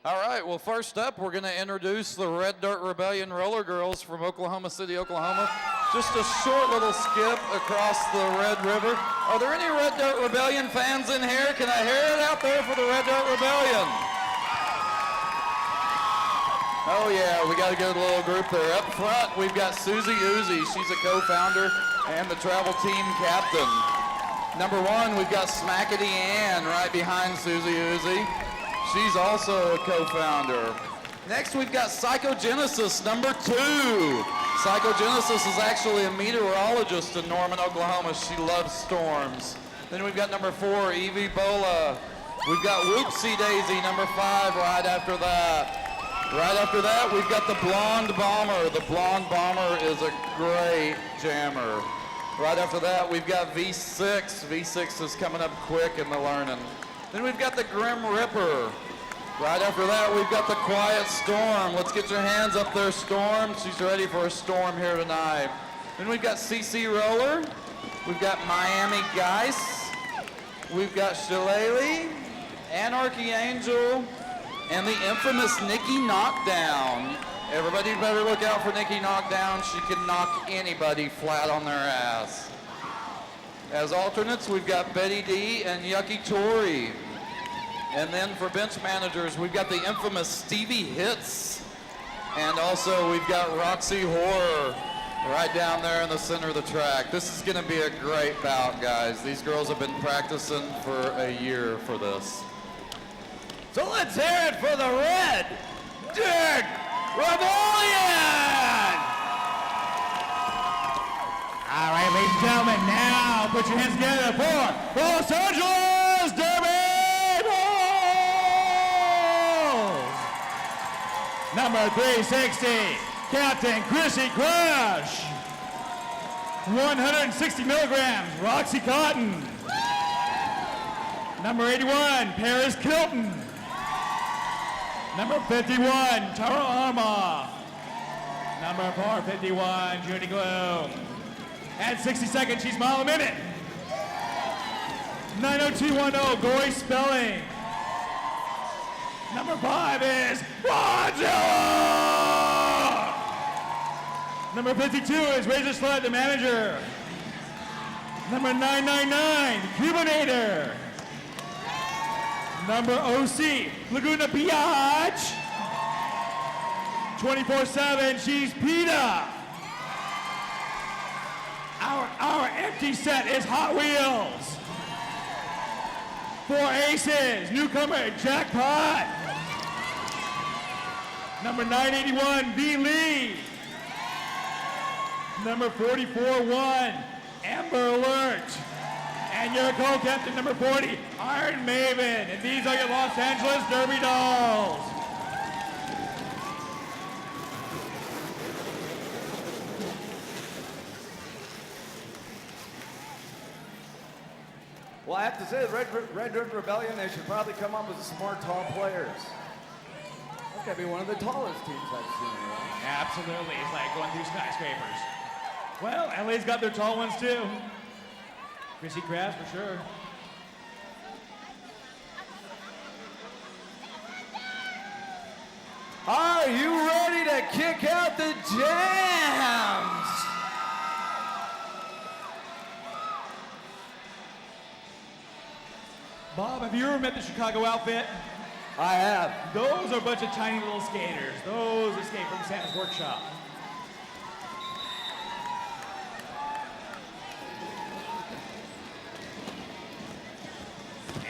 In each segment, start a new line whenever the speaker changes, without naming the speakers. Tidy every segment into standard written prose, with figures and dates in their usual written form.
All right, well, first up, we're going to introduce the Red Dirt Rebellion Roller Girls from Oklahoma City, Oklahoma. Just a short little skip across the Red River. Are there any Red Dirt Rebellion fans in here? Can I hear it out there for the Red Dirt Rebellion? Oh yeah, we got a good little group there. Up front, we've got Susie Uzi. She's a co-founder and the travel team captain. Number one, we've got Smackety Ann right behind Susie Uzi. She's also a co-founder. Next, we've got Psychogenesis, number 2. Psychogenesis is actually a meteorologist in Norman, Oklahoma. She loves storms. Then we've got number 4, Evie Bola. We've got Whoopsie Daisy, number 5, right after that. Right after that, we've got the Blonde Bomber. The Blonde Bomber is a great jammer. Right after that, we've got V6. V6 is coming up quick in the learning. Then we've got the Grim Ripper. Right after that, we've got the Quiet Storm. Let's get your hands up there, Storm. She's ready for a storm here tonight. Then we've got CC Roller. We've got Miami Geis. We've got Shillelagh, Anarchy Angel, and the infamous Nikki Knockdown. Everybody better look out for Nikki Knockdown. She can knock anybody flat on their ass. As alternates, we've got Betty D and Yucky Tori. And then for bench managers, we've got the infamous Stevie Hits. And also we've got Roxy Horror right down there in the center of the track. This is gonna be a great bout, guys. These girls have been practicing for a year for this.
So let's hear it for the Red Dirt Rebellion! All right, ladies and gentlemen, now put your hands together for Los Angeles Derby Bulls! Number 360, Captain Chrissy Crush. 160 milligrams, Roxy Cotton. Number 81, Paris Kilton. Number 51, Tara Arma. Number 451, Judy Gloom. At 60 seconds, she's mile a minute. 90210, Gory Spelling. Number 5 is Godzilla. Number 52 is Razor Sled, the manager. Number 999, Cubinator. Number OC, Laguna Biatch. 24/7, she's PETA. Our empty set is Hot Wheels. 4 aces, newcomer Jackpot. Number 981, B. Lee. Number 44-1, Amber Alert. And your co-captain, number 40, Iron Maven. And these are your Los Angeles Derby Dolls.
Well, I have to say, the Red Dirt Rebellion, they should probably come up with some more tall players. That could be one of the tallest teams I've seen. Right?
Absolutely, it's like going through skyscrapers. Well, LA's got their tall ones too. Chrissy Craft for sure.
Are you ready to kick out the jams?
Bob, have you ever met the Chicago outfit?
I have.
Those are a bunch of tiny little skaters. Those escaped from Santa's workshop.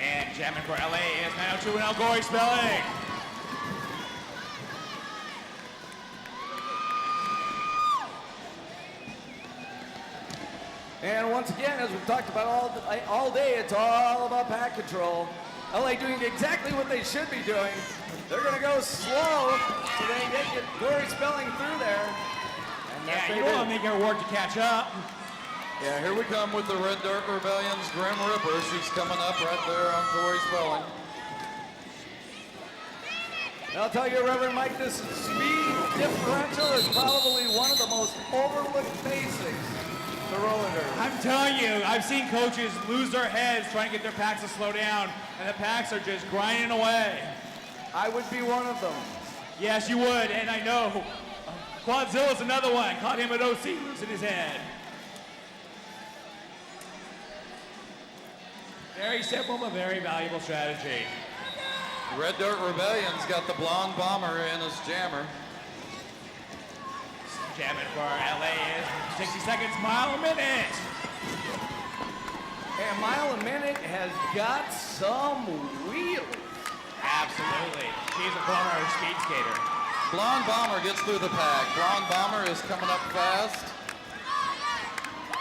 And jamming for LA is 90210, Gory Spelling.
And once again, as we've talked about all day, it's all about pack control. LA doing exactly what they should be doing. They're going to go slow so they can get Gory Spelling through there. And
Yeah, you don't want to make her work to catch up.
Yeah, here we come with the Red Dirt Rebellion's Grim Ripper. She's coming up right there on Gory Spelling.
And I'll tell you, Reverend Mike, this speed differential is probably one of the most overlooked basics to roller derby.
I'm telling you, I've seen coaches lose their heads trying to get their packs to slow down, and the packs are just grinding away.
I would be one of them.
Yes, you would, and I know. Quadzilla's another one. Caught him at OC, loose in his head. Very simple, but very valuable strategy.
Red Dirt Rebellion's got the blonde bomber in his jammer.
Jamming for LA is 60 seconds, mile a minute.
And Mile a Minute has got some wheels.
Absolutely. She's a former speed skater.
Blonde bomber gets through the pack. Blonde bomber is coming up fast.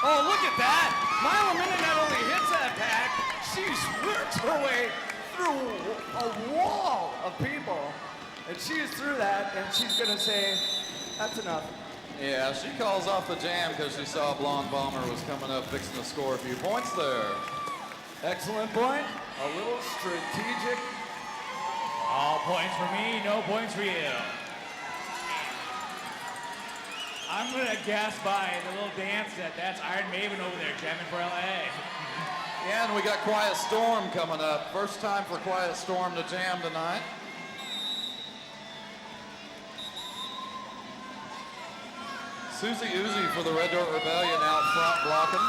Oh, look at that! Mile a Minute not only hits that pack, she works her way through a wall of people. And she's through that, and she's gonna say, that's enough.
Yeah, she calls off the jam because she saw Blonde Bomber was coming up fixing to score a few points there.
Excellent point. A little strategic.
All points for me, no points for you. I'm gonna guess by the little dance that's Iron Maven over there jamming for LA.
Yeah, and we got Quiet Storm coming up. First time for Quiet Storm to jam tonight. Susie Uzi for the Red Dirt Rebellion out front blocking.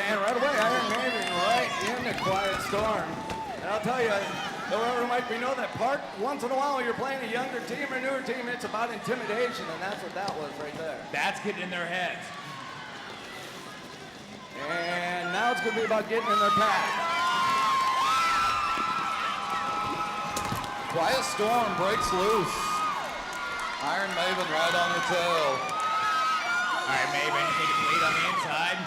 And right away, Iron Maven right into Quiet Storm. And I'll tell you, whoever might be know that part, once in a while when you're playing a younger team or newer team, it's about intimidation, and that's what that was right there.
That's getting in their heads.
And now it's going to be about getting in their pack.
Quiet Storm breaks loose. Iron Maven right on the tail.
Iron Maven taking the lead on the inside.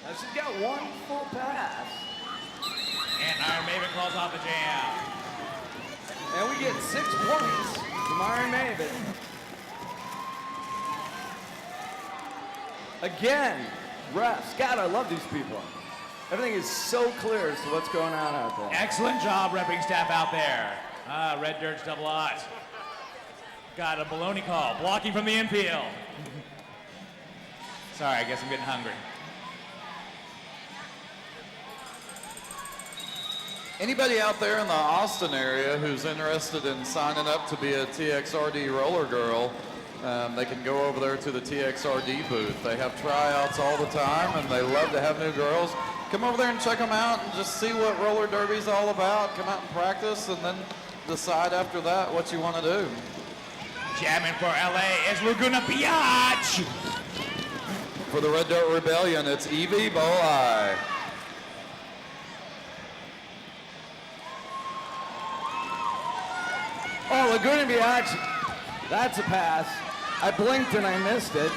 Now she's got one full pass.
And Iron Maven calls off the jam.
And we get 6 points from Iron Maven. Again, refs. God, I love these people. Everything is so clear as to what's going on out there.
Excellent job repping staff out there. Red Dirt's double odds. Got a baloney call, blocking from the infield. Sorry, I guess I'm getting hungry.
Anybody out there in the Austin area who's interested in signing up to be a TXRD roller girl, they can go over there to the TXRD booth. They have tryouts all the time, and they love to have new girls. Come over there and check them out and just see what roller derby's all about. Come out and practice, and then decide after that what you want to do.
Jamming for LA is Laguna Biatch.
For the Red Dirt Rebellion, it's Evie Bolai.
Oh, Laguna Biatch, that's a pass. I blinked and I missed it.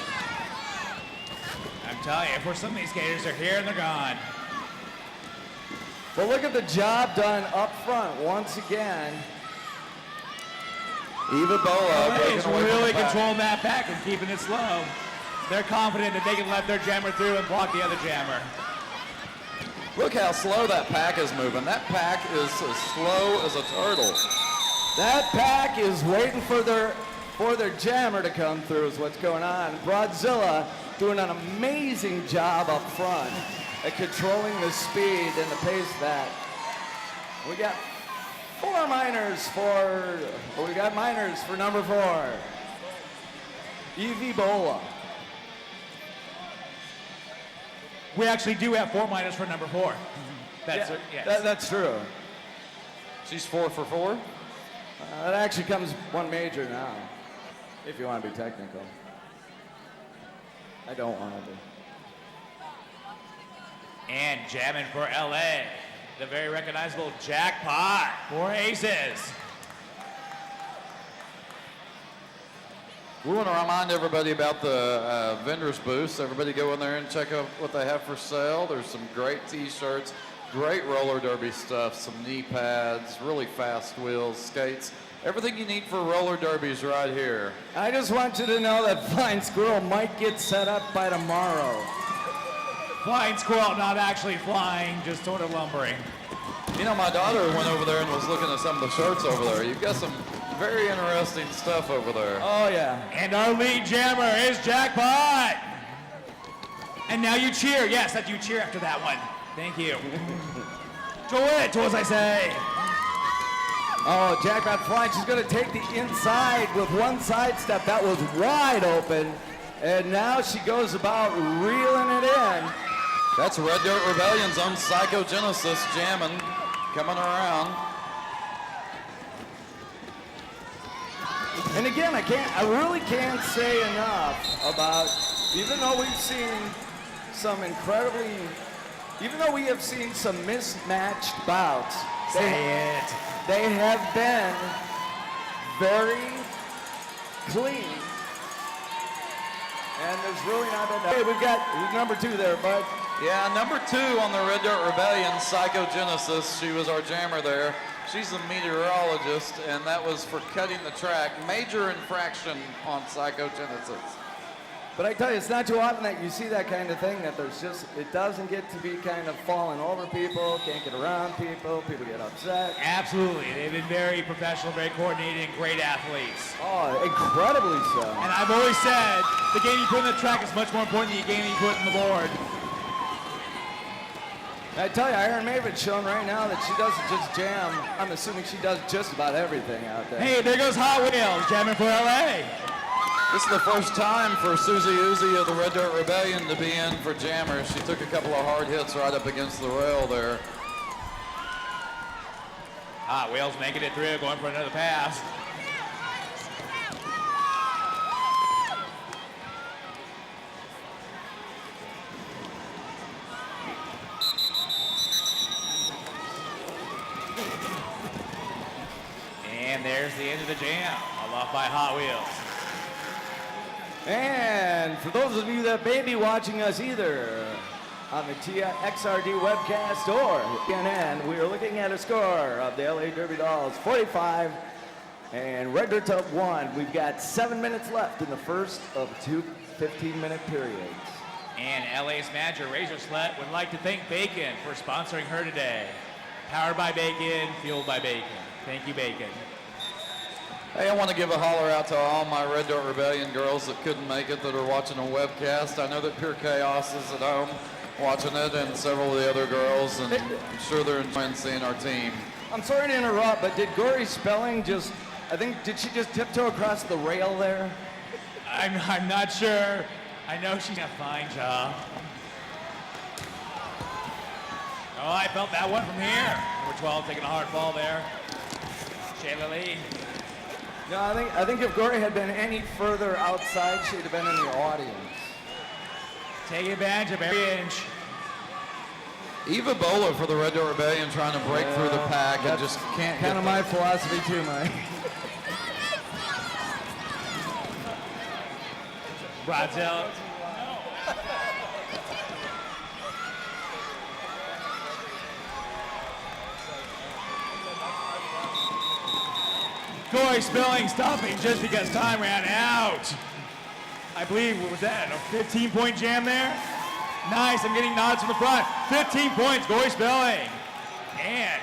I'm telling you, for some of these skaters, they're here and they're gone.
But look at the job done up front once again.
Eva Bola
LA
breaking
is
away from
really
the pack.
controlling that pack and keeping it slow. They're confident that they can let their jammer through and block the other jammer.
Look how slow that pack is moving. That pack is as slow as a turtle.
That pack is waiting for their jammer to come through is what's going on. Broadzilla doing an amazing job up front at controlling the speed and the pace of that. We got minors for number 4. Evie Bola.
We actually do have 4 minus for number 4. That's
Yeah,
yes.
that's true.
She's 4 for 4.
That actually comes 1 major now, if you want to be technical. I don't want to be.
And jamming for LA, the very recognizable Jackpot for Aces.
We want to remind everybody about the vendors booths. Everybody go in there and check out what they have for sale. There's some great t-shirts, great roller derby stuff, some knee pads, really fast wheels, skates. Everything you need for roller derby is right here.
I just want you to know that Flying Squirrel might get set up by tomorrow.
Flying squirrel, not actually flying, just sort of lumbering.
You know, my daughter went over there and was looking at some of the shirts over there. You've got some very interesting stuff over there.
Oh, yeah.
And our lead jammer is Jackpot. And now you cheer. Yes, that you cheer after that one. Thank you. To it, as I say.
Oh, Jackrabbit flying. She's going to take the inside with one side step. That was wide open. And now she goes about reeling it in.
That's Red Dirt Rebellion's own Psychogenesis jamming, coming around.
And again, I really can't say enough about, even though we have seen some mismatched bouts, they have been very clean. And there's really not been, hey, we've got number 2 there, bud.
Yeah, number 2 on the Red Dirt Rebellion, Psychogenesis. She was our jammer there. She's a meteorologist, and that was for cutting the track. Major infraction on Psychogenesis.
But I tell you, it's not too often that you see that kind of thing, that it doesn't get to be kind of falling over people, can't get around people get upset.
Absolutely. They've been very professional, very coordinated, and great athletes.
Oh, incredibly so.
And I've always said, the game you put in the track is much more important than the game you put in the board.
I tell you, Iron Maven's showing right now that she doesn't just jam. I'm assuming she does just about everything out there.
Hey, there goes Hot Wheels, jamming for LA.
This is the first time for Susie Uzi of the Red Dirt Rebellion to be in for jammers. She took a couple of hard hits right up against the rail there.
Hot Wheels making it through, going for another pass. And there's the end of the jam, aloft by Hot Wheels.
And for those of you that may be watching us either on the TXRD webcast or CNN, we are looking at a score of the LA Derby Dolls 45 and Red Dirt's up 1. We've got 7 minutes left in the first of 2 15-minute periods.
And LA's manager, Razor Slut, would like to thank Bacon for sponsoring her today. Powered by Bacon, fueled by Bacon. Thank you, Bacon.
Hey, I want to give a holler out to all my Red Dirt Rebellion girls that couldn't make it, that are watching a webcast. I know that Pure Chaos is at home watching it, and several of the other girls, and I'm sure they're enjoying seeing our team.
I'm sorry to interrupt, but did Gory Spelling did she just tiptoe across the rail there?
I'm not sure. I know she's done a fine job. Oh, I felt that one from here. Number 12 taking a hard fall there. Shayla Lee.
No, I think if Gory had been any further outside, she'd have been in the audience.
Take advantage of every inch.
Eva Bola for the Red Dirt Rebellion trying to break through the pack and just can't
Kind of my philosophy too, Mike.
Brazil. Gory Spelling stopping just because time ran out. I believe, what was that, a 15-point jam there? Nice, I'm getting nods from the front. 15 points, Gory Spelling. And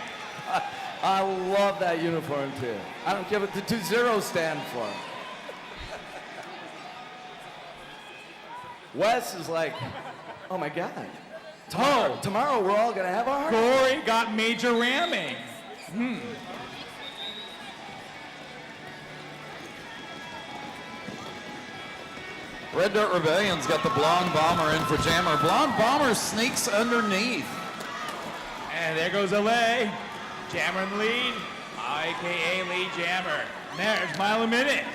I love that uniform too. I don't give it the 2-0 stand for. Wes is like, oh my God. Tomorrow we're all gonna have our heart.
Gory got major ramming.
Red Dirt Rebellion's got the Blonde Bomber in for jammer. Blonde Bomber sneaks underneath.
And there goes LA. Jammer in the lead, IKA lead jammer. There's Mile a Minute.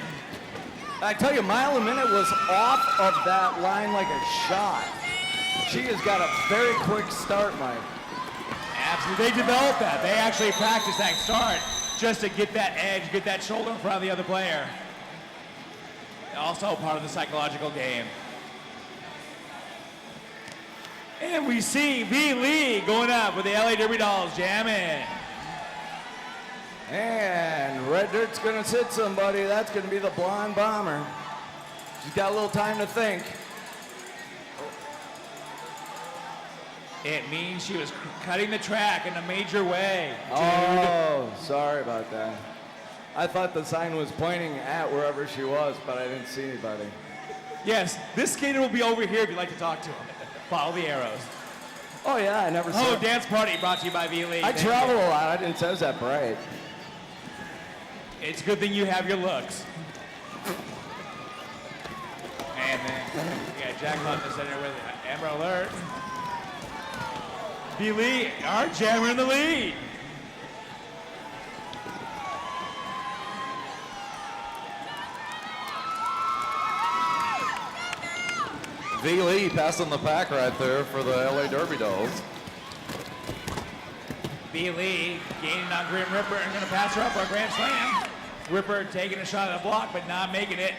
I tell you, Mile a Minute was off of that line like a shot. She has got a very quick start, Mike.
Absolutely, they developed that. They actually practiced that start just to get that edge, get that shoulder in front of the other player. Also part of the psychological game. And we see V. Lee going up with the LA Derby Dolls jamming.
And Red Dirt's gonna sit somebody. That's gonna be the Blonde Bomber. She's got a little time to think.
It means she was cutting the track in a major way.
Oh, sorry about that. I thought the sign was pointing at wherever she was, but I didn't see anybody.
Yes, this skater will be over here if you'd like to talk to him. Follow the arrows.
Oh yeah, I never saw.
Oh, Dance Party brought to you by V. Lee.
I travel a lot. I didn't say it was that bright.
It's a good thing you have your looks. And then we got Jackpot in the center with Amber Alert. B. Lee, our jammer in the lead.
V. Lee passing the pack right there for the LA Derby Dolls.
B. Lee gaining on Grim Ripper and going to pass her up for a grand slam. Ripper taking a shot at the block, but not making it.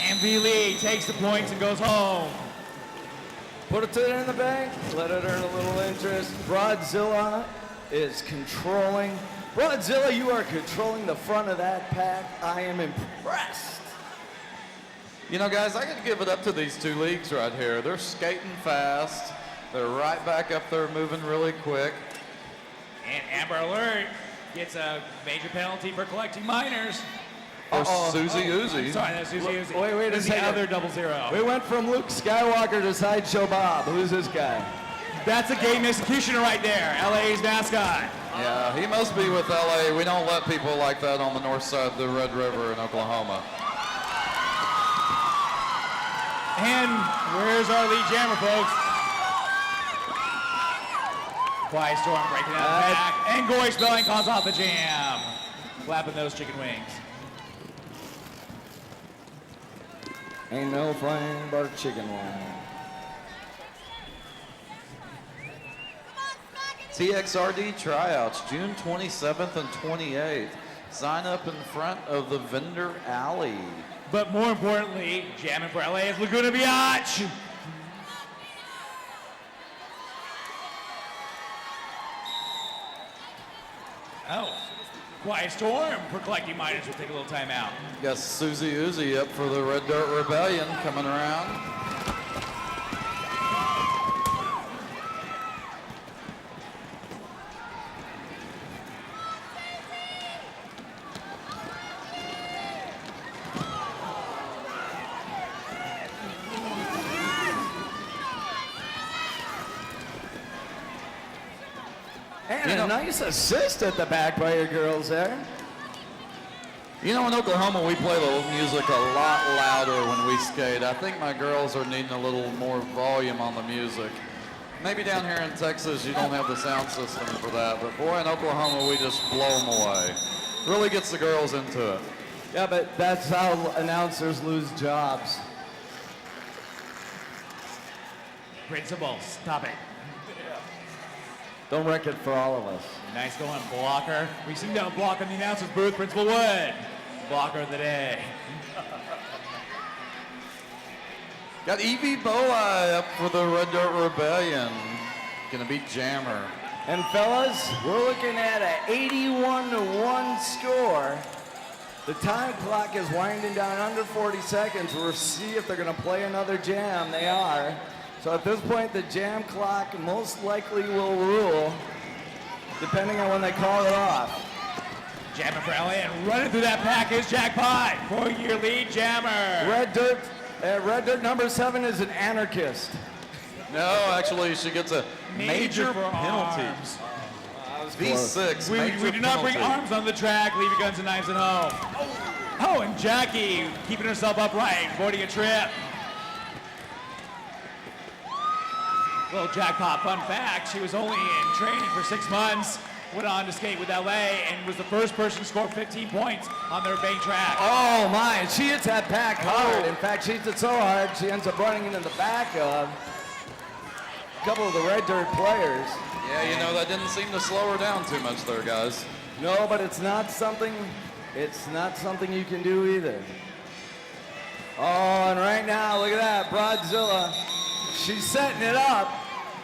And V. Lee takes the points and goes home.
Put it in the bank, let it earn a little interest. Broadzilla is controlling. Broadzilla, you are controlling the front of that pack. I am impressed.
You know, guys, I could give it up to these two leagues right here. They're skating fast. They're right back up there moving really quick.
And Amber Alert gets a major penalty for collecting minors.
Or Susie Uzi.
Sorry, that's Susie Uzi.
Wait a
This is the
second.
other 0-0.
We went from Luke Skywalker to Sideshow Bob. Who's this guy?
That's a game executioner right there, LA's mascot.
Yeah, he must be with LA. We don't let people like that on the north side of the Red River in Oklahoma.
And where's our lead jammer, folks? Quiet Storm breaking out the back. And Goy Spelling calls off the jam. Flapping those chicken wings.
Ain't no flame but a chicken wing.
TXRD tryouts, June 27th and 28th. Sign up in front of the vendor alley.
But more importantly, jamming for LA is Laguna Biatch. Oh, Quiet Storm for collecting minors will take a little time out.
Got Susie Uzi up for the Red Dirt Rebellion coming around.
And a nice assist at the back by your girls there.
You know, in Oklahoma, we play the music a lot louder when we skate. I think my girls are needing a little more volume on the music. Maybe down here in Texas, you don't have the sound system for that, but boy, in Oklahoma, we just blow them away. Really gets the girls into it.
Yeah, but that's how announcers lose jobs.
Principal, stop it.
Don't wreck it for all of us.
Nice going, blocker. We seem to have a block in the announcer's booth. Principal Wood, blocker of the day.
Got Evie Bolai up for the Red Dirt Rebellion. Gonna beat Jammer.
And fellas, we're looking at an 81-1 score. The time clock is winding down under 40 seconds. We'll see if they're gonna play another jam. They are. So at this point, the jam clock most likely will rule, depending on when they call it off.
Jamming for LA and running through that pack is Jackpot for your lead jammer.
Red Dirt number 7 is an anarchist.
No, actually, she gets a major penalty.
arms.
V6,
We do not bring arms on the track. Leave your guns and knives at home. Oh, and Jackie keeping herself upright, avoiding a trip. Little Jackpot fun fact, she was only in training for 6 months, went on to skate with LA, and was the first person to score 15 points on their bank track.
Oh my, she hits that pack hard. In fact, she hits it so hard, she ends up running into the back of a couple of the Red Dirt players.
Yeah, you know, that didn't seem to slow her down too much there, guys.
No, but it's not something you can do either. Oh, and right now, look at that, Broadzilla. She's setting it up,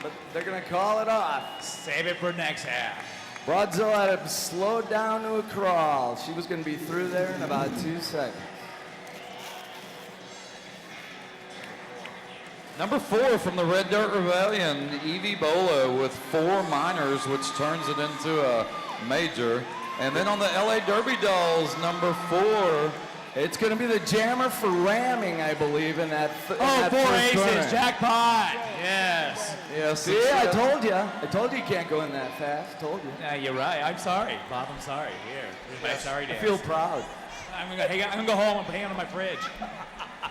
but they're gonna call it off.
Save it for next half.
Broadzilla had to slow down to a crawl. She was gonna be through there in about 2 seconds.
Number 4 from the Red Dirt Rebellion, Evie Bola with 4 minors, which turns it into a major. And then on the LA Derby Dolls, number 4
It's going to be the jammer for ramming, I believe, in that.
Oh,
that
4
first
aces,
corner.
jackpot. Yes.
Yes.
See, I told you. I told you you can't go in that fast. Told you.
Yeah, you're right. I'm sorry, Bob. I'm sorry. Here's my sorry
I
dance.
feel proud.
I'm gonna go home and hang on my fridge.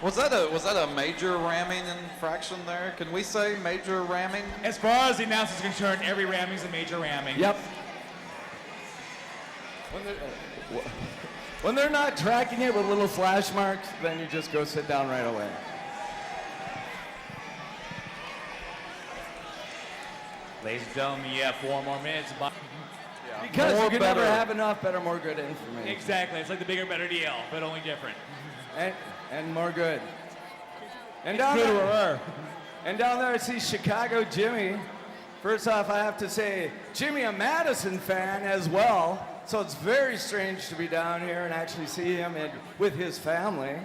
Was that a major ramming infraction there? Can we say major ramming?
As far as the announcer is concerned, every ramming is a major ramming.
Yep. When they're not tracking it with little flash marks, then you just go sit down right away.
Ladies and gentlemen, you have 4 more minutes.
Because
More
you can
better.
never have enough better, more good information.
Exactly. It's like the bigger, better deal, but only different.
And more good. And down there, I see Chicago Jimmy. First off, I have to say, Jimmy, a Madison fan as well. So it's very strange to be down here and actually see him with his family,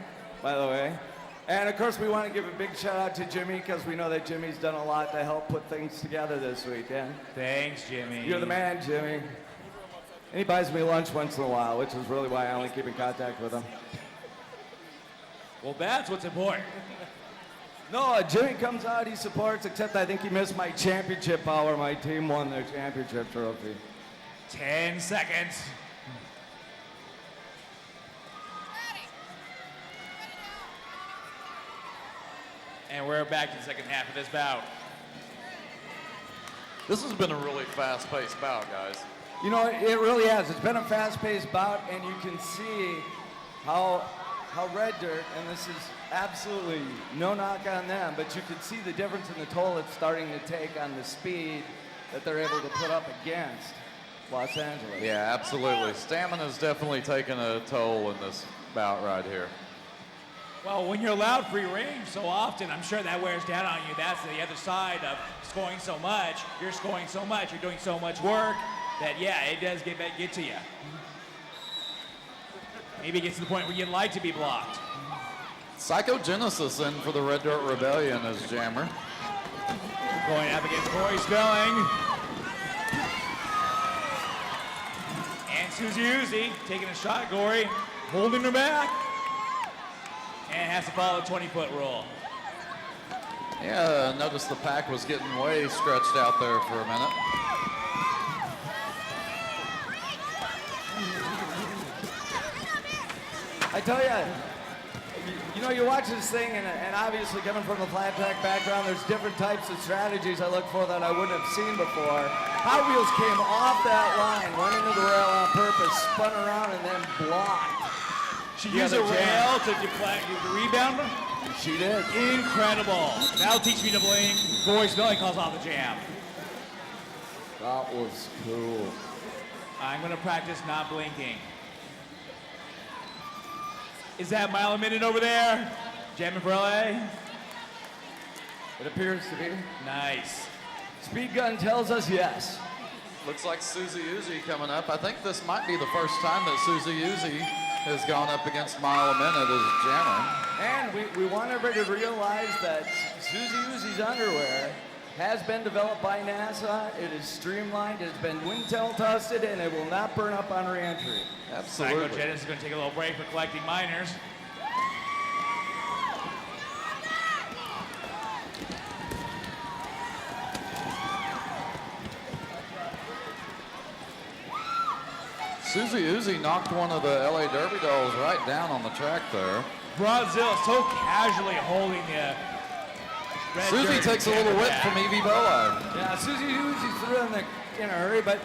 by the way. And of course, we want to give a big shout out to Jimmy because we know that Jimmy's done a lot to help put things together this weekend.
Thanks, Jimmy.
You're the man, Jimmy. And he buys me lunch once in a while, which is really why I only keep in contact with him.
Well, that's what's important.
No, Jimmy comes out, he supports, except I think he missed my championship hour. My team won their championship trophy.
10 seconds. And we're back to the second half of this bout.
This has been a really fast-paced bout, guys.
You know, it really has. It's been a fast-paced bout, and you can see how Red Dirt, and this is absolutely no knock on them, but you can see the difference in the toll it's starting to take on the speed that they're able to put up against Los Angeles.
Yeah, absolutely. Stamina's definitely taken a toll in this bout right here.
Well, when you're allowed free range so often, I'm sure that wears down on you. That's the other side of scoring so much. You're scoring so much, you're doing so much work that, yeah, it does get to you. Maybe it gets to the point where you'd like to be blocked.
Psychogenesis in for the Red Dirt Rebellion as jammer.
Going up against Corey Spelling. And Susie Uzi taking a shot, Gory, holding her back. And has to follow the 20-foot rule.
Yeah, notice the pack was getting way stretched out there for a minute.
I tell you, you know, you watch this thing, and obviously coming from the flat track background, there's different types of strategies I look for that I wouldn't have seen before. Hot Wheels came off that line, went into the rail on purpose, spun around, and then blocked.
She used a rail to deflect the rebounder.
She did.
Incredible. That'll teach me to blink. Corey Spelling calls off the jam.
That was cool.
I'm going to practice not blinking. Is that mile a minute over there? Jamming for LA?
It appears to be.
Nice.
Speed gun tells us yes.
Looks like Susie Uzi coming up. I think this might be the first time that Susie Uzi has gone up against mile a minute as jammer.
And we want everybody to realize that Susie Uzi's underwear has been developed by NASA. It is streamlined, it has been wind tunnel tested, and it will not burn up on re-entry.
Absolutely.
Psychogenesis is going to take a little break for collecting minors.
Susie Uzi knocked one of the LA Derby dolls right down on the track there.
Brazil so casually holding the red
Susie
jersey
takes a little whip
back.
from Evie Bola.
Yeah, Susie Uzi's threw in a hurry, but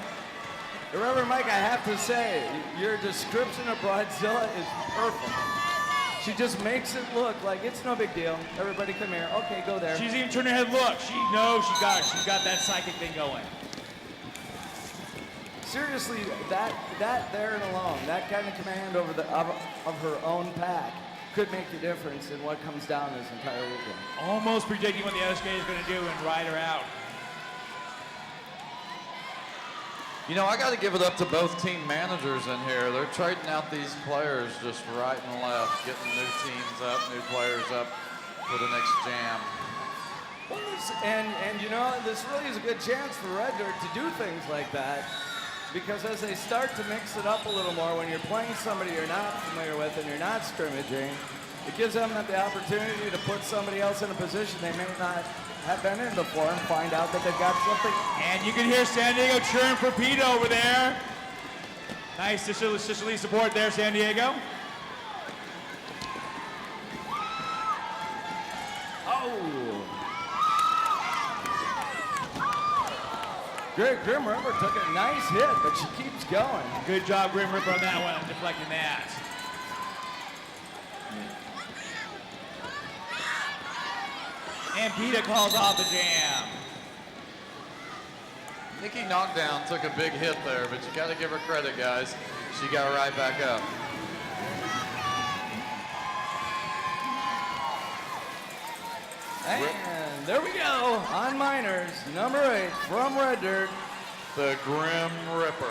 Reverend Mike, I have to say, your description of Brazilla is perfect. She just makes it look like it's no big deal. Everybody come here. Okay, go there.
She's even turned her head. Look, she knows she's got that psychic thing going.
Seriously, that there and alone, that kind of command over of her own pack could make the difference in what comes down this entire weekend.
Almost predicting what the other skate is going to do and ride her out.
You know, I got to give it up to both team managers in here. They're trading out these players just right and left, getting new teams up, new players up for the next jam.
Well, and you know, this really is a good chance for Red Dirt to do things like that. because as they start to mix it up a little more, when you're playing somebody you're not familiar with and you're not scrimmaging, it gives them the opportunity to put somebody else in a position they may not have been in before and find out that they've got something.
And you can hear San Diego cheering for Pete over there. Nice sisterly support there, San Diego.
Oh! Grim River took a nice hit, but she keeps going.
Good job, Grim River, on that one, deflecting that. And Peta calls off the jam.
Nikki Knockdown took a big hit there, but you got to give her credit, guys. She got right back up.
And there we go, on minors, number 8 from Red Dirt.
The Grim Ripper.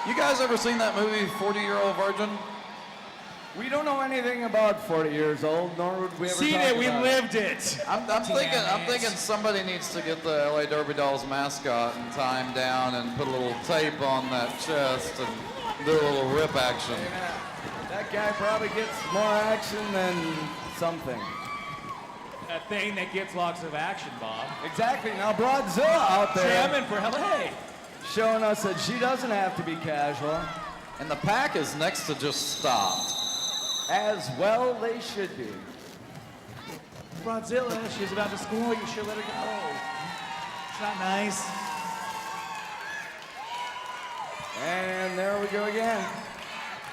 You guys ever seen that movie, 40-Year-Old Virgin?
We don't know anything about 40 years old, nor would we ever
Seen
talk
it, we
about
lived it.
I'm thinking somebody needs to get the LA Derby Dolls mascot and tie him down and put a little tape on that chest and do a little rip action.
Yeah, that guy probably gets more action than something.
A thing that gets lots of action, Bob.
Exactly. Now Broadzilla out there
Jamming for LA.
showing us that she doesn't have to be casual.
And the pack is next to just stopped.
As well they should be.
Broadzilla, she's about to score. You should let her go. It's not nice.
And there we go again.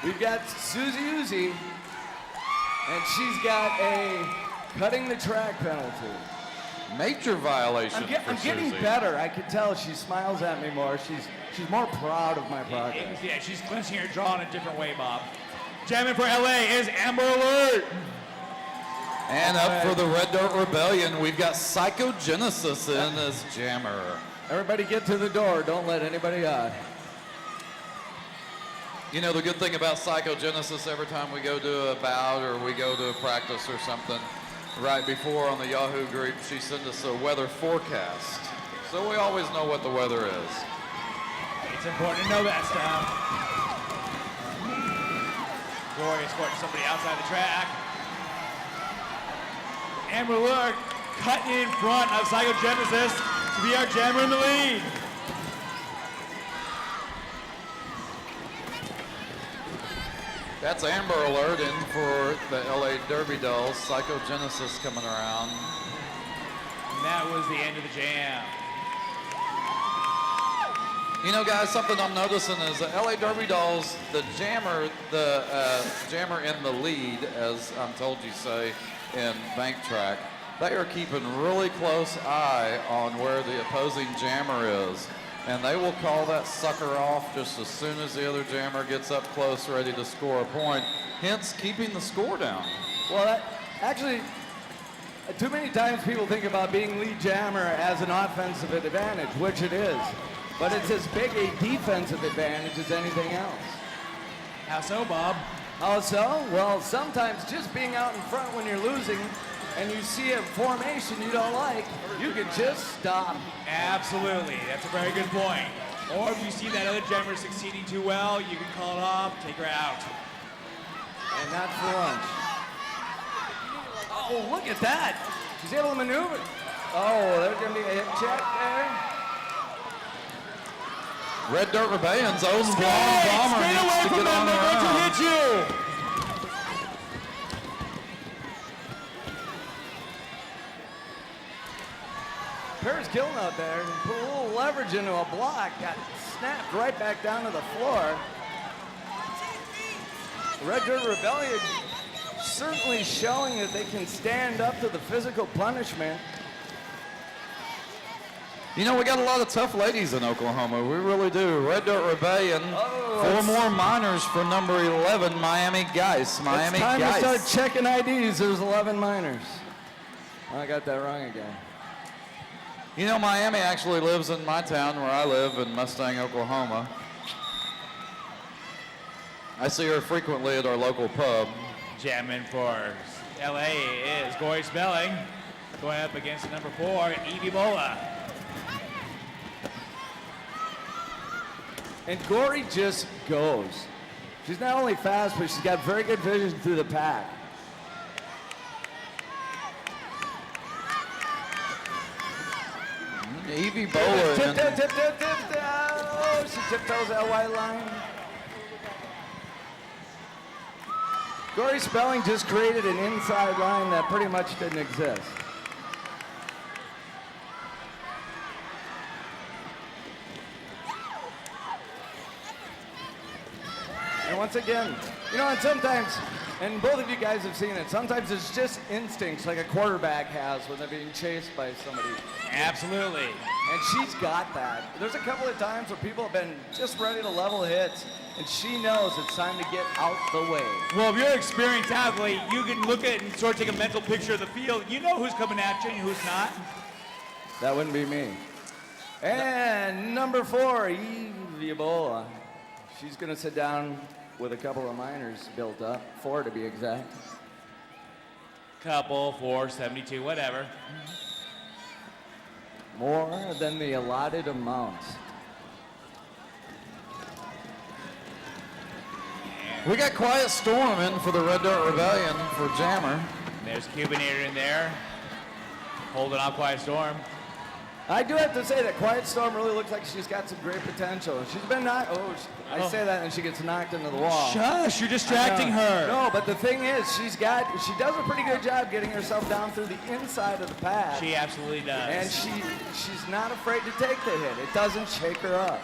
We've got Susie Uzi, and she's got a cutting the track penalty.
Major violation
I'm
for
getting
Susie.
better. I can tell she smiles at me more. She's more proud of my progress.
Yeah, she's clenching her jaw in a different way, Bob. Jamming for LA is Amber Alert.
And up for the Red Dirt Rebellion, we've got Psychogenesis in as jammer.
Everybody get to the door. Don't let anybody out.
You know, the good thing about Psychogenesis, every time we go to a bout or we go to a practice or something, right before on the Yahoo group, she sends us a weather forecast. So we always know what the weather is.
It's important to know that stuff. Gloria escorting somebody outside the track. Amber Alert cutting in front of Psychogenesis to be our jammer in the lead.
That's Amber Alert in for the LA Derby Dolls. Psychogenesis coming around.
And that was the end of the jam.
You know, guys, something I'm noticing is the LA Derby Dolls, the jammer in the lead, as I'm told you say in bank track, they are keeping really close eye on where the opposing jammer is. And they will call that sucker off just as soon as the other jammer gets up close, ready to score a point, hence keeping the score down.
Well, actually, too many times people think about being lead jammer as an offensive advantage, which it is. But it's as big a defensive advantage as anything else.
How so, Bob?
How so? Well, sometimes just being out in front when you're losing and you see a formation you don't like, you can just stop.
Absolutely. That's a very good point. Or if you see that other jammer succeeding too well, you can call it off, take her out.
And not for lunch. Oh, look at that. She's able to maneuver. Oh, there's going to be a hip check there.
Red Dirt Rebellion's own blonde
Skate
bomber
away
needs to
from
get
them.
on
They're going to
around.
hit you.
Paris killing out there and put a little leverage into a block. Got snapped right back down to the floor. Red Dirt Rebellion certainly showing that they can stand up to the physical punishment.
You know, we got a lot of tough ladies in Oklahoma. We really do. Red Dirt Rebellion.
Oh,
4
it's-
more minors for number 11, Miami Geis. Miami
It's time
Geis.
to start checking IDs. There's 11 minors. I got that wrong again.
You know, Miami actually lives in my town where I live in Mustang, Oklahoma. I see her frequently at our local pub.
Jamming for LA is Goy Spelling. Going up against number 4, Evie Bola.
And Gory just goes. She's not only fast, but she's got very good vision through the pack.
Evie Bola.
Tip. Oh, she tiptoes that white line. Gory Spelling just created an inside line that pretty much didn't exist. And once again, and sometimes, and both of you guys have seen it, sometimes it's just instincts like a quarterback has when they're being chased by somebody.
Absolutely.
And she's got that. There's a couple of times where people have been just ready to level hits, and she knows it's time to get out the way.
Well, if you're an experienced athlete, you can look at it and sort of take a mental picture of the field. You know who's coming at you and who's not.
That wouldn't be me. And number 4, Evie Bola. She's going to sit down with a couple of minors built up, 4 to be exact.
Couple, 4, 72, whatever.
More than the allotted amount.
We got Quiet Storm in for the Red Dirt Rebellion for Jammer.
There's Cubinator in there, holding off Quiet Storm.
I do have to say that Quiet Storm really looks like she's got some great potential. She's been knocked. I say that and she gets knocked into the wall.
Shush, you're distracting her.
No, but the thing is, she does a pretty good job getting herself down through the inside of the pad.
She absolutely does.
And she's not afraid to take the hit. It doesn't shake her up.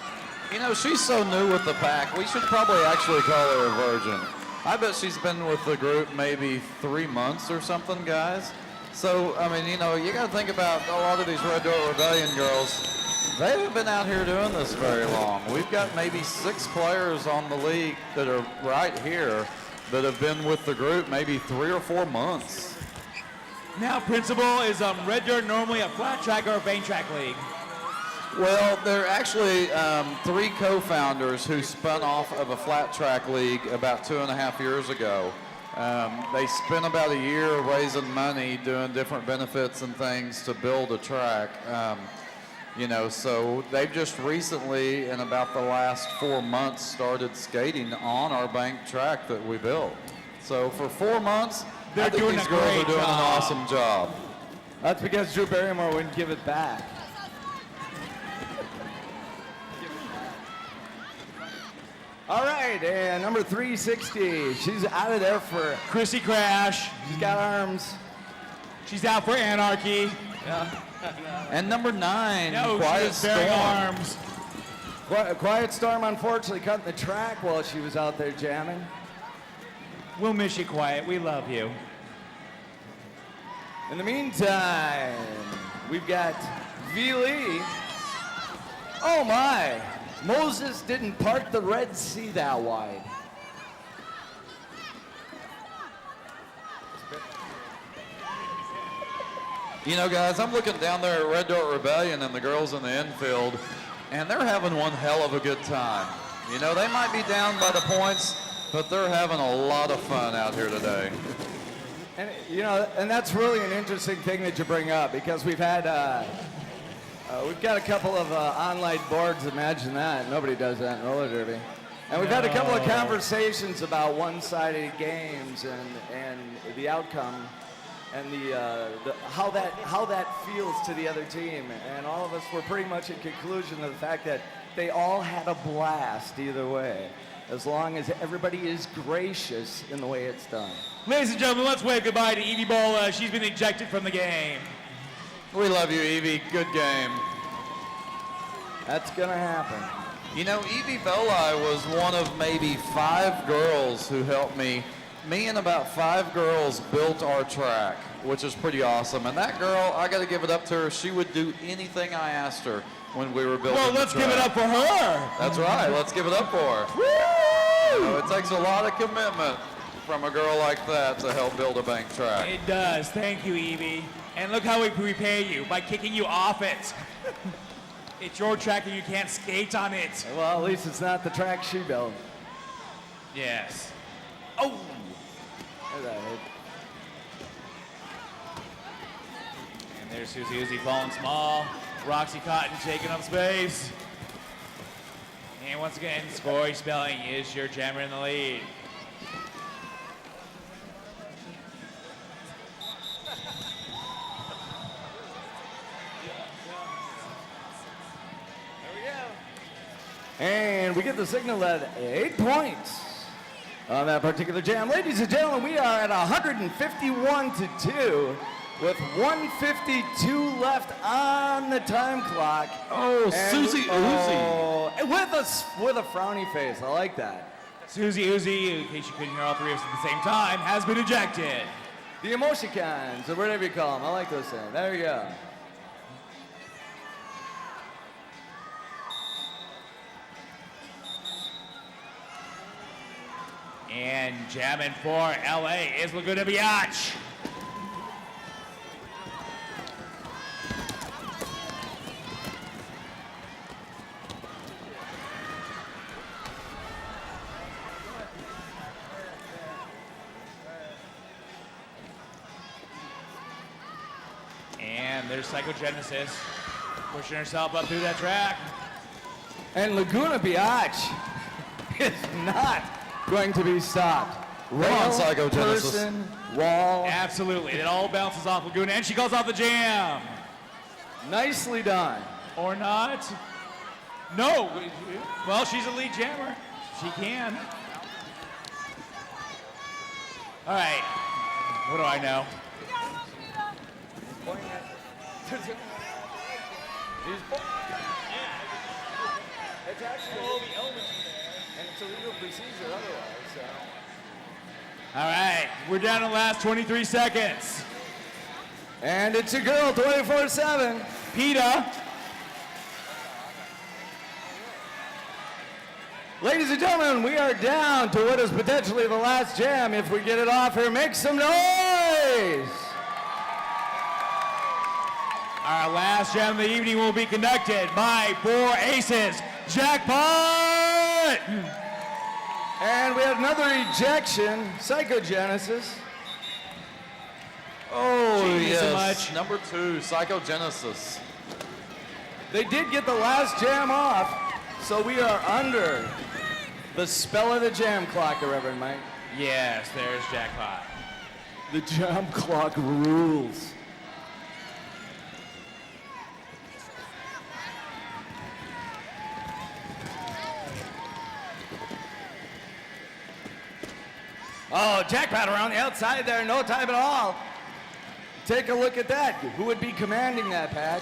She's so new with the pack. We should probably actually call her a virgin. I bet she's been with the group maybe 3 months or something, guys. So, you got to think about a lot of these Red Dirt Rebellion girls. They haven't been out here doing this very long. We've got maybe 6 players on the league that are right here that have been with the group maybe 3 or 4 months.
Now, Principal, is Red Dirt normally a flat track or a bank track league?
Well, they're actually 3 co-founders who spun off of a flat track league about 2.5 years ago. They spent about a year raising money, doing different benefits and things to build a track. So they've just recently, in about the last 4 months, started skating on our bank track that we built. So for 4 months,
They're
I think
doing
these
a
girls
great
are doing
job.
an awesome job.
That's because Drew Barrymore wouldn't give it back. All right, and number 360. She's out of there for.
Chrissy Crash.
She's got arms.
She's out for Anarchy.
And number 9,
No,
Quiet
she's bearing
Storm.
arms.
Quiet Storm, unfortunately, cutting the track while she was out there jamming.
We'll miss you, Quiet. We love you.
In the meantime, we've got V. Lee. Oh my! Moses didn't part the Red Sea that wide.
Guys, I'm looking down there at Red Dirt Rebellion and the girls in the infield, and they're having one hell of a good time. They might be down by the points, but they're having a lot of fun out here today.
And and that's really an interesting thing that you bring up, because we've got a couple of online boards. Imagine that. Nobody does that in roller derby. And we've had a couple of conversations about one-sided games and the outcome and how that feels to the other team. And all of us were pretty much in conclusion of the fact that they all had a blast either way, as long as everybody is gracious in the way it's done.
Ladies and gentlemen, let's wave goodbye to Evie Bola. She's been ejected from the game.
We love you, Evie. Good game.
That's gonna happen.
Evie Bola was one of maybe 5 girls who helped me. Me and about 5 girls built our track, which is pretty awesome. And that girl, I got to give it up to her. She would do anything I asked her when we were building
Well, let's
the
give it
track.
up for her.
That's right. Let's give it up for her.
Woo!
It takes a lot of commitment from a girl like that to help build a bank track.
It does. Thank you, Evie. And look how we repay you, by kicking you off it. It's your track and you can't skate on it.
Well, at least it's not the track she built.
Yes. Oh!
There's that hit.
there's Susie Uzi falling small. Roxy Cotton taking up space. And once again, Scory Spelling is your jammer in the lead.
And we get the signal at 8 points on that particular jam. Ladies and gentlemen, we are at 151-2 with 152 left on the time clock.
Oh, Susie Uzi.
With a frowny face. I like that.
Susie Uzi, in case you couldn't hear all three of us at the same time, has been ejected.
The emoticons, or whatever you call them. I like those things. There you go.
And jamming for LA is Laguna Biatch. And there's Psychogenesis pushing herself up through that track.
And Laguna Biatch is not going to be stopped.
Come on, Psychogenesis.
Person, wall.
Absolutely. It all bounces off Laguna, and she calls off the jam.
Nicely done.
Or not. No. Well, she's a lead jammer. She can. All right. What do I know?
It's actually all the elements in there, and it's a legal procedure otherwise, so.
All right, we're down to the last 23 seconds.
And it's a girl, 24/7.
PETA.
Ladies and gentlemen, we are down to what is potentially the last jam. If we get it off here, make some noise!
Our last jam of the evening will be conducted by 4 aces. Jackpot!
And we had another ejection, Psychogenesis.
Oh,
Thank you so
yes.
much.
Number 2, Psychogenesis.
They did get the last jam off, so we are under the spell of the jam clock, Reverend Mike.
Yes, there's Jackpot.
The jam clock rules. Oh, Jackpot around the outside there, no time at all. Take a look at that. Who would be commanding that pack?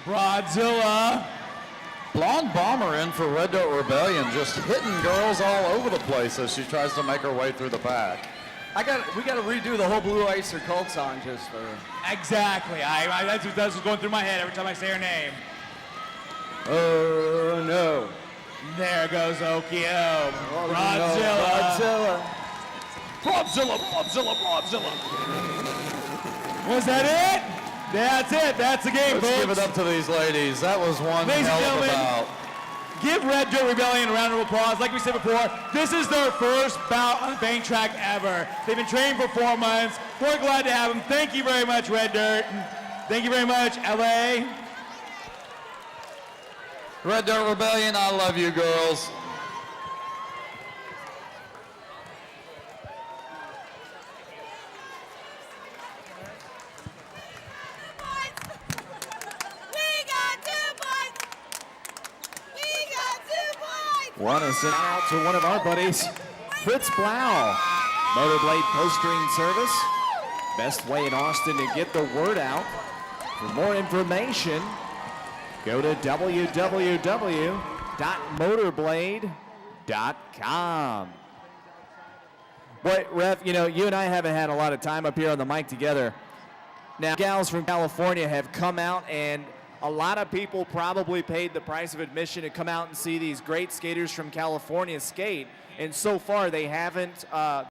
Broadzilla.
Blonde Bomber in for Red Dirt Rebellion, just hitting girls all over the place as she tries to make her way through the pack.
We got to redo the whole Blue Oyster Cult song just for.
Exactly. That's what's going through my head every time I say her name.
Oh no.
There goes Okio.
Oh,
Broadzilla.
no,
Broadzilla, Broadzilla, Broadzilla. Was that it? That's it. That's the game,
Let's
folks.
give it up to these ladies. That was one
Ladies and
hell of a
gentlemen,
bout.
give Red Dirt Rebellion a round of applause. Like we said before, this is their first bout on the Bank track ever. They've been training for 4 months. We're glad to have them. Thank you very much, Red Dirt. Thank you very much, LA.
Red Dirt Rebellion, I love you girls.
Want to send out to one of our buddies, Fritz Blau, Motorblade Postering Service. Best way in Austin to get the word out. For more information, go to www.motorblade.com. Boy, Ref, you know, you and I haven't had a lot of time up here on the mic together. Now, gals from California have come out, and a lot of people probably paid the price of admission to come out and see these great skaters from California skate. And so far, they haven't